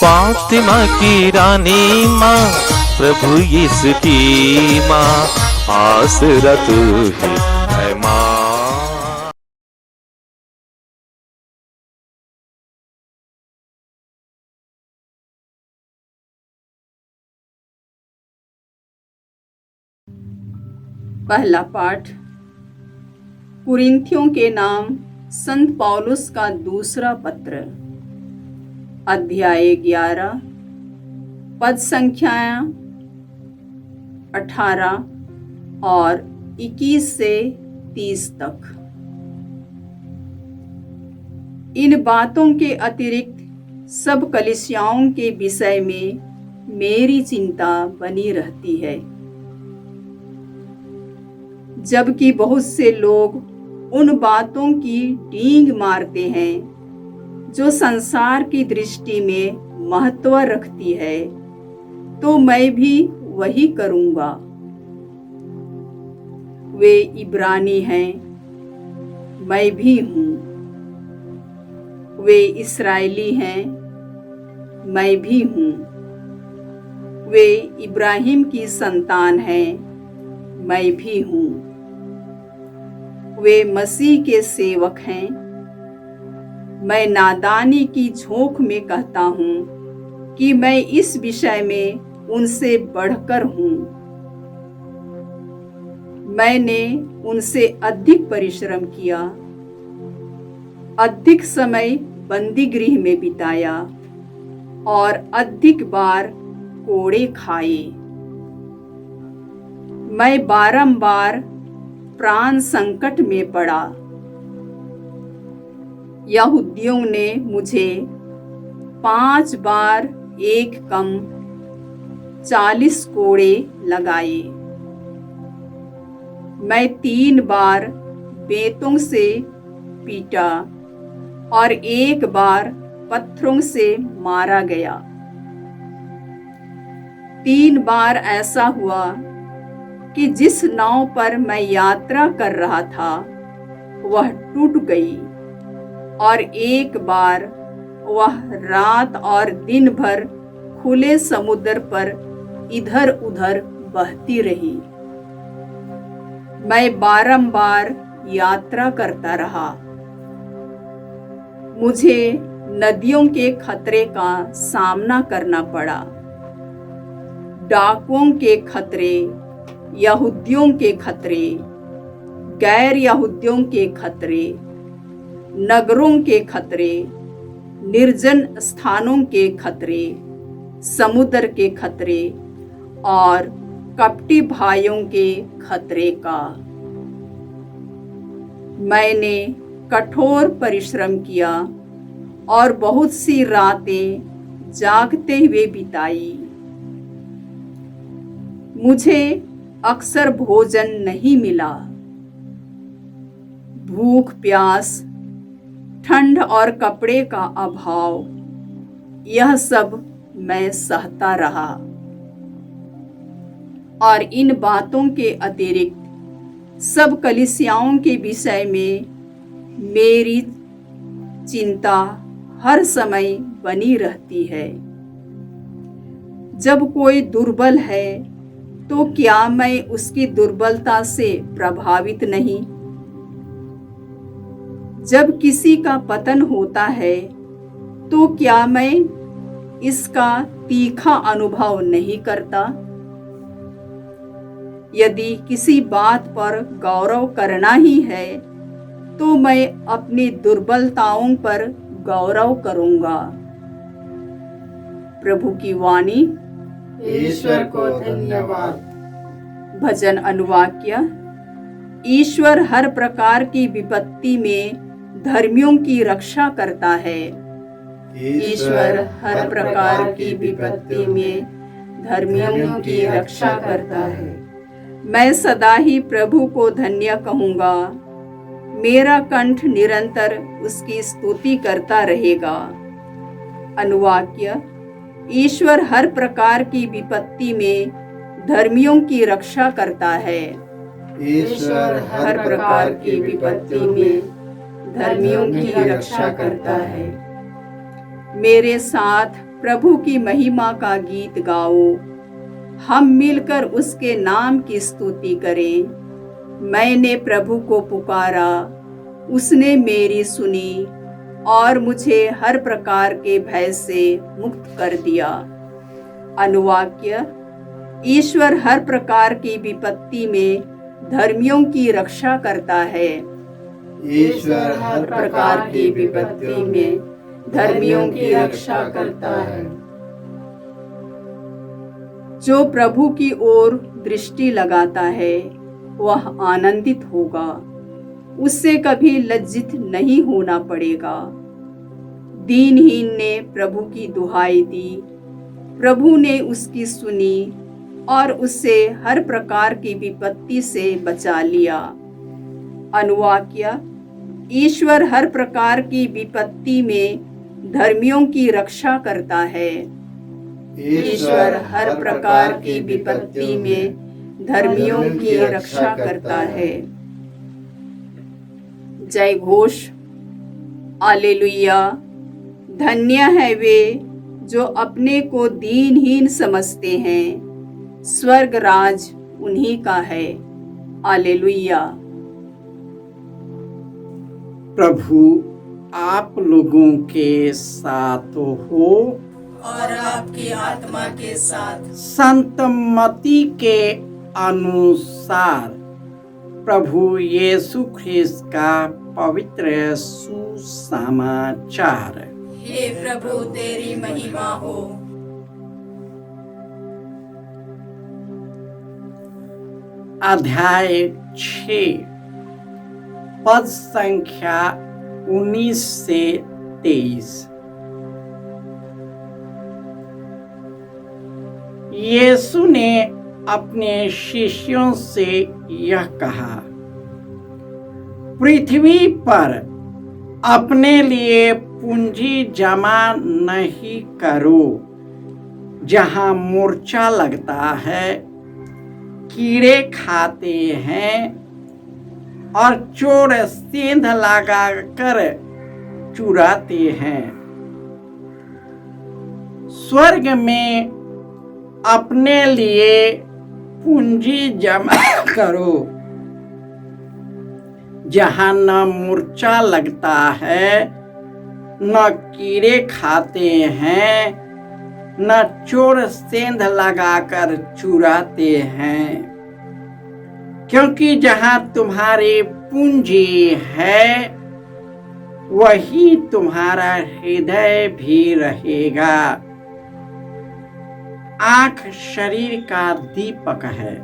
फातिमा की रानी माँ, प्रभु यीशु की माँ, आसरा तू ही है माँ। पहला पाठ कुरिन्थियों के नाम संत पौलुस का दूसरा पत्र, अध्याय 11, पद संख्या 18 और 21 से 30 तक। इन बातों के अतिरिक्त सब कलीसियाओं के विषय में मेरी चिंता बनी रहती है, जबकि बहुत से लोग उन बातों की डींग मारते हैं जो संसार की दृष्टि में महत्व रखती है, तो मैं भी वही करूँगा। वे इब्रानी हैं, मैं भी हूँ। वे इस्राएली हैं, मैं भी हूँ। वे इब्राहिम की संतान हैं, मैं भी हूँ। वे मसीह के सेवक हैं। मैं नादानी की झोंक में कहता हूँ कि मैं इस विषय में उनसे बढ़कर हूँ। मैंने उनसे अधिक परिश्रम किया, अधिक समय बंदी गृह में बिताया और अधिक बार कोड़े खाए। मैं बारंबार प्राण संकट में पड़ा। यहूदियों ने मुझे 5 बार एक कम 40 कोड़े लगाए। मैं 3 बार बेतों से पीटा और 1 बार पत्थरों से मारा गया। 3 बार ऐसा हुआ कि जिस नाव पर मैं यात्रा कर रहा था वह टूट गई और 1 बार वह रात और दिन भर खुले समुद्र पर इधर उधर बहती रही। मैं बारंबार यात्रा करता रहा। मुझे नदियों के खतरे का सामना करना पड़ा, डाकुओं के खतरे, यहूदियों के खतरे, गैर यहूदियों के खतरे, नगरों के खतरे, निर्जन स्थानों के खतरे, समुद्र के खतरे और कपटी भाइयों के खतरे का। मैंने कठोर परिश्रम किया और बहुत सी रातें जागते हुए बिताई। मुझे अक्सर भोजन नहीं मिला। भूख प्यास, ठंड और कपड़े का अभाव, यह सब मैं सहता रहा। और इन बातों के अतिरिक्त सब कलीसियाओं के विषय में मेरी चिंता हर समय बनी रहती है। जब कोई दुर्बल है तो क्या मैं उसकी दुर्बलता से प्रभावित नहीं? जब किसी का पतन होता है तो क्या मैं इसका तीखा अनुभव नहीं करता? यदि किसी बात पर गौरव करना ही है तो मैं अपनी दुर्बलताओं पर गौरव करूंगा। प्रभु की वाणी। ईश्वर को धन्यवाद। भजन अनुवाक्य। ईश्वर हर प्रकार की विपत्ति में धर्मियों की रक्षा करता है। ईश्वर हर प्रकार की विपत्ति में धर्मियों की रक्षा करता है। मैं सदा ही प्रभु को धन्य कहूँगा। मेरा कंठ निरंतर उसकी स्तुति करता रहेगा। अनुवाक्य। ईश्वर हर प्रकार की विपत्ति में धर्मियों की रक्षा करता है। ईश्वर हर प्रकार की विपत्ति में धर्मियों की रक्षा करता है। मेरे साथ प्रभु की महिमा का गीत गाओ। हम मिलकर उसके नाम की स्तुति करें। मैंने प्रभु को पुकारा, उसने मेरी सुनी और मुझे हर प्रकार के भय से मुक्त कर दिया। अनुवाक्य: ईश्वर हर प्रकार की विपत्ति में धर्मियों की रक्षा करता है। ईश्वर हर प्रकार की विपत्ति में धर्मियों की रक्षा करता है। जो प्रभु की ओर दृष्टि लगाता है वह आनंदित होगा, उससे कभी लज्जित नहीं होना पड़ेगा। दीनहीन ने प्रभु की दुहाई दी, प्रभु ने उसकी सुनी और उससे हर प्रकार की विपत्ति से बचा लिया। अनुवाक्य: ईश्वर हर प्रकार की विपत्ति में धर्मियों की रक्षा करता है। ईश्वर हर प्रकार की विपत्ति में धर्मियों की रक्षा करता है। जय घोष। हालेलुया। धन्य है वे जो अपने को दीनहीन समझते हैं, स्वर्ग राज उन्हीं का है। हालेलुया। प्रभु आप लोगों के साथ हो और आपकी आत्मा के साथ। संत मत्ती के अनुसार प्रभु यीशु ख्रिस्त का पवित्र सुसमाचार। हे प्रभु तेरी महिमा हो। अध्याय 6 पद संख्या 19 से 23। यीशु ने अपने शिष्यों से यह कहा, पृथ्वी पर अपने लिए पूंजी जमा नहीं करो, जहां मूर्छा लगता है, कीड़े खाते हैं और चोर सेंध लगा कर चुराते हैं। स्वर्ग में अपने लिए पूंजी जमा करो, जहां न मूर्छा लगता है, न कीड़े खाते हैं, न चोर सेंध लगाकर चुराते हैं। क्योंकि जहां तुम्हारी पूंजी है, वही तुम्हारा हृदय भी रहेगा। आंख शरीर का दीपक है।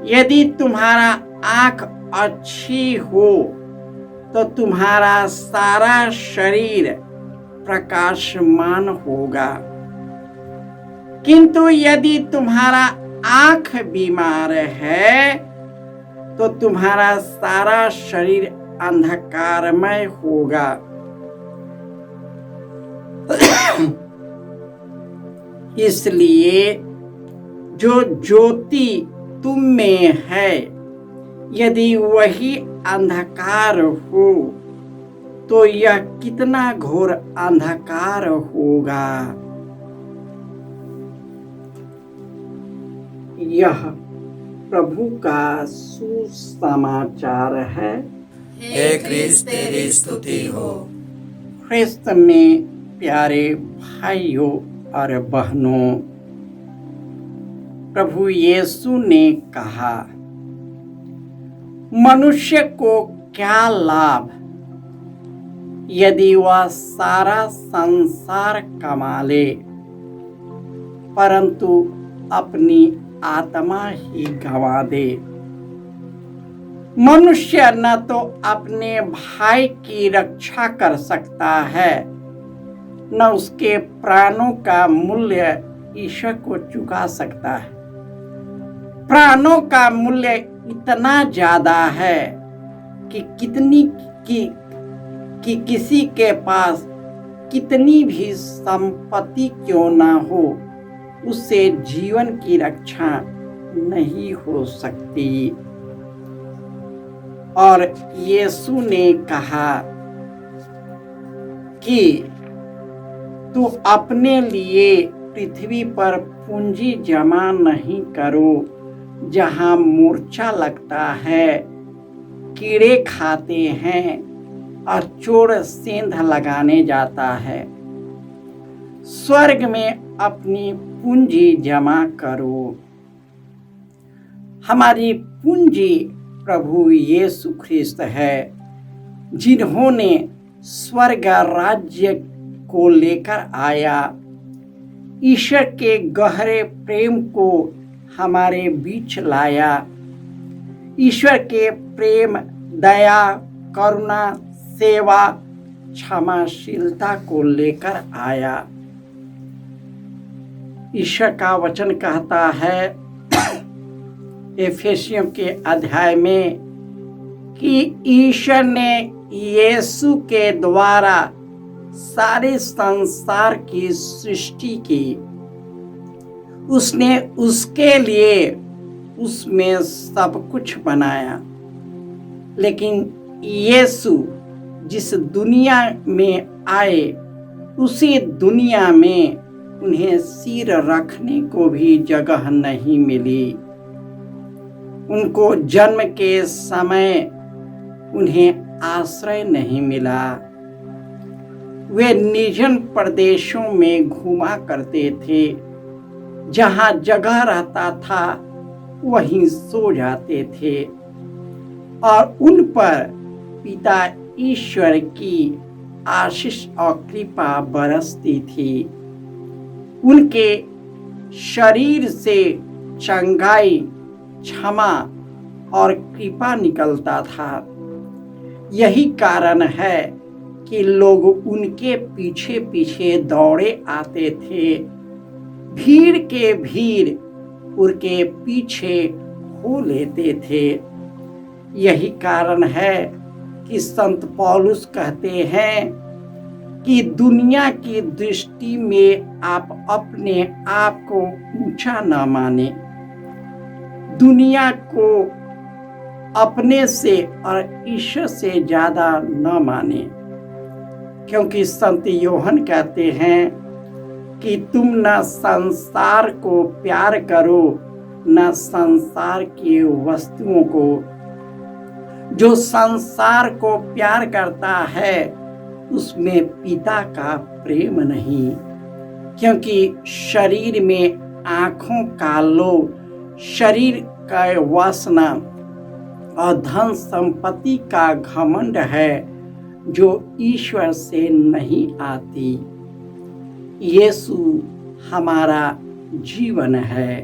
यदि तुम्हारा आंख अच्छी हो तो तुम्हारा सारा शरीर प्रकाशमान होगा। किंतु यदि तुम्हारा आंख बीमार है तो तुम्हारा सारा शरीर अंधकारमय होगा। इसलिए जो ज्योति तुम में है, यदि वही अंधकार हो तो यह कितना घोर अंधकार होगा। यह प्रभु का सुसमाचार है। हे क्रिस्त तेरी स्तुति हो। ख्रिस्त में प्यारे भाइयों और बहनों, प्रभु यीशु ने कहा, मनुष्य को क्या लाभ यदि वह सारा संसार कमा ले, परंतु अपनी आत्मा ही गंवा दे। मनुष्य न तो अपने भाई की रक्षा कर सकता है, न उसके प्राणों का मूल्य ईश्वर को चुका सकता है। प्राणों का मूल्य इतना ज्यादा है कि किसी के पास कितनी भी संपत्ति क्यों ना हो, उससे जीवन की रक्षा नहीं हो सकती। और यीशु ने कहा कि तो अपने लिए पृथ्वी पर पूंजी जमा नहीं करो, जहां मूर्छा लगता है, कीड़े खाते हैं और चोर सेंध लगाने जाता है। स्वर्ग में अपनी पूंजी जमा करो। हमारी पूंजी प्रभु यीशु ख्रिस्त है, जिन्होंने स्वर्ग राज्य को लेकर आया, ईश्वर के गहरे प्रेम को हमारे बीच लाया, ईश्वर के प्रेम, दया, करुणा, सेवा, क्षमाशीलता को लेकर आया। ईश्वर का वचन कहता है एफेसियों के अध्याय में कि ईश्वर ने यीशु के द्वारा सारे संसार की सृष्टि की। उसने उसके लिए उसमें सब कुछ बनाया, लेकिन यीशु जिस दुनिया में आए, उसी दुनिया में उन्हें सिर रखने को भी जगह नहीं मिली। उनको जन्म के समय उन्हें आश्रय नहीं मिला। वे निर्जन प्रदेशों में घूमा करते थे, जहां जगह रहता था वहीं सो जाते थे, और उन पर पिता ईश्वर की आशीष और कृपा बरसती थी। उनके शरीर से चंगाई, क्षमा और कृपा निकलता था। यही कारण है कि लोग उनके पीछे पीछे दौड़े आते थे। भीड़ के भीड़ उनके पीछे हो लेते थे। यही कारण है कि संत पौलुस कहते हैं कि दुनिया की दृष्टि में आप अपने आप को ऊंचा न माने, दुनिया को अपने से और ईश्वर से ज्यादा न माने, क्योंकि संत योहन कहते हैं कि तुम न संसार को प्यार करो, न संसार की वस्तुओं को। जो संसार को प्यार करता है उसमें पिता का प्रेम नहीं, क्योंकि शरीर में आंखों का लोभ, शरीर का वासना और धन संपत्ति का घमंड है, जो ईश्वर से नहीं आती। यीशु हमारा जीवन है,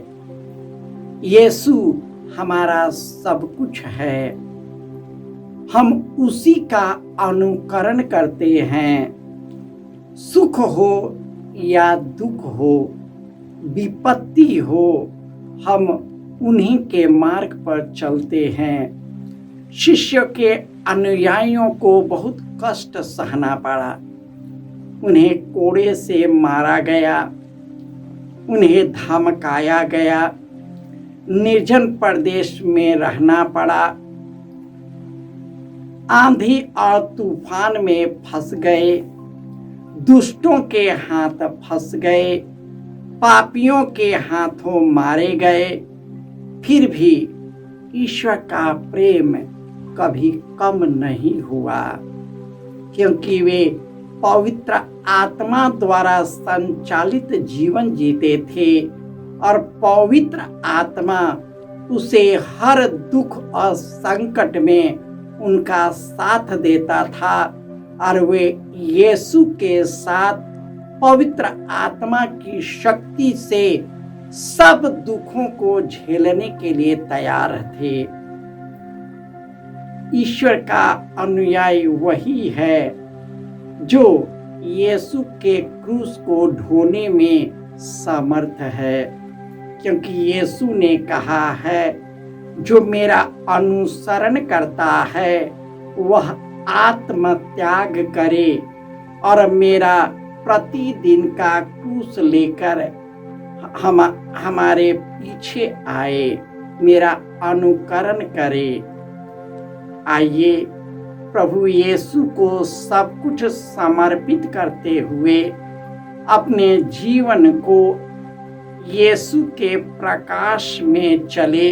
यीशु हमारा सब कुछ है। हम उसी का अनुकरण करते हैं। सुख हो या दुख हो, विपत्ति हो, हम उन्हीं के मार्ग पर चलते हैं। शिष्य के अनुयायियों को बहुत कष्ट सहना पड़ा। उन्हें कोड़े से मारा गया, उन्हें धमकाया गया, निर्जन प्रदेश में रहना पड़ा, आंधी और तूफान में फंस गए, दुष्टों के हाथ फंस गए, पापियों के हाथों मारे गए। फिर भी ईश्वर का प्रेम कभी कम नहीं हुआ, क्योंकि वे पवित्र आत्मा द्वारा संचालित जीवन जीते थे और पवित्र आत्मा उसे हर दुख और संकट में उनका साथ देता था, और वे यीशु के साथ पवित्र आत्मा की शक्ति से सब दुखों को झेलने के लिए तैयार थे। ईश्वर का अनुयायी वही है जो यीशु के क्रूस को ढोने में समर्थ है, क्योंकि यीशु ने कहा है, जो मेरा अनुसरण करता है वह आत्मत्याग करे और मेरा प्रतिदिन का क्रूस लेकर हमारे पीछे आए, मेरा अनुकरण करे। आइए प्रभु यीशु को सब कुछ समर्पित करते हुए अपने जीवन को यीशु के प्रकाश में चले।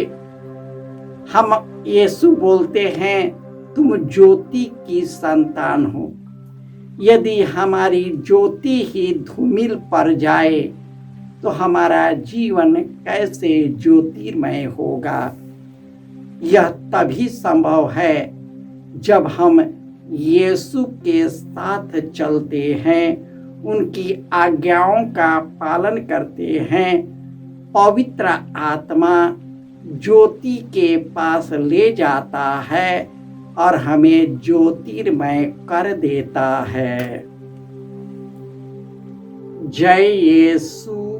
हम यीशु बोलते हैं, तुम ज्योति की संतान हो। यदि हमारी ज्योति ही धूमिल पड़ जाए तो हमारा जीवन कैसे ज्योतिर्मय होगा। यह तभी संभव है जब हम यीशु के साथ चलते हैं, उनकी आज्ञाओं का पालन करते हैं। पवित्र आत्मा ज्योति के पास ले जाता है और हमें ज्योतिर्मय कर देता है। जय यीशु